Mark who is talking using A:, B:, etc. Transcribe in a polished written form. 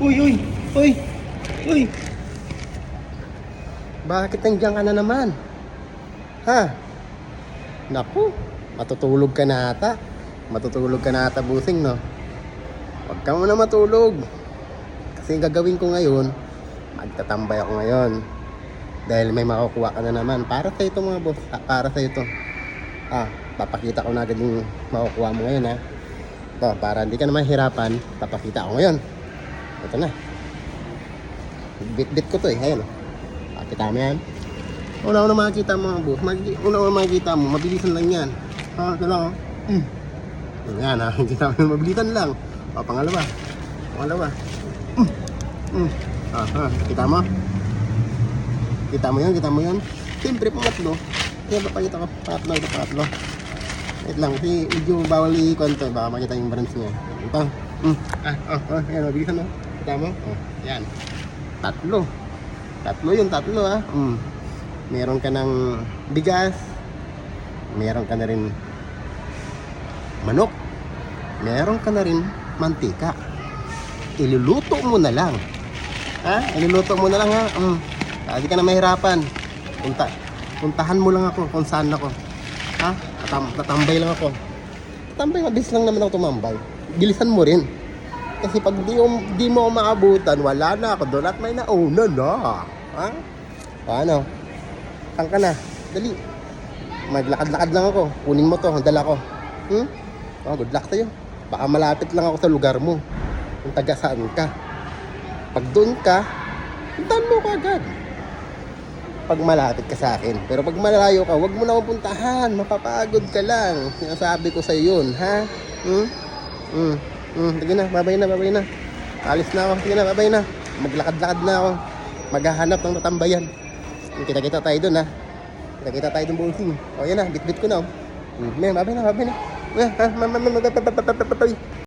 A: Uy, uy, uy, uy. Bakit nandiyan ka na naman? Ha? Naku, matutulog ka na ata. Matutulog ka na ata, busing, no? Huwag ka muna matulog. Kasi yung gagawin ko ngayon, magtatambay ako ngayon. Dahil may makukuha ka na naman. Para sa ito, mga boss. Para sa ito. Papakita ko na agad yung makukuha mo ngayon, ha? Ito, para hindi ka naman hirapan, papakita ko ngayon. Ito na. Bit-bit ko to, eh. Ayun, kita mo yan. Una-una makikita mo, mga boss. Una-una makikita mo, mabilisan lang yan. Ito lang, Yan, ha. Kita mo, mabilisan lang. Pangalawa. Kita mo? Kita mo yun? Siyempre, pangatlo. Kaya papakita ko, pangatlo. Wait lang, kasi medyo bawal i-ikon to. Baka makita yung branch niya. Ito. Yan, mabilisan mo. Kita mo? Yan. Tatlo, ha. Meron ka ng bigas. Meron ka na rin manok. Meron ka na rin mantika. Iluluto mo na lang. Iluluto mo na lang, ha. Hindi ka na mahirapan. Puntahan mo lang ako kung saan ako. Tatambay lang ako. Mabilis lang naman ako tumambay. Bilisan mo rin. Kasi pag di mo maabutan, wala na ako doon at may nauna na. Paano? Saan ka na? Dali. Maglakad-lakad lang ako. Kunin mo to, dala ko. Good luck sa'yo. Baka malapit lang ako sa lugar mo. Kung taga saan ka. Pag doon ka, puntahan mo ka agad. Pag malapit ka sa akin. Pero pag malayo ka, huwag mo na mapuntahan. Mapapagod ka lang. Sinasabi ko sa'yo yun, ha? Sige na, babay na. Alis na ako, sige na, babay na. Maglakad-lakad na ako. Maghahanap ng tatambayan. Kita-kita tayo dun, ha? Kita-kita tayo dun, bossing. O, yan na, bit-bit ko na, Babay na.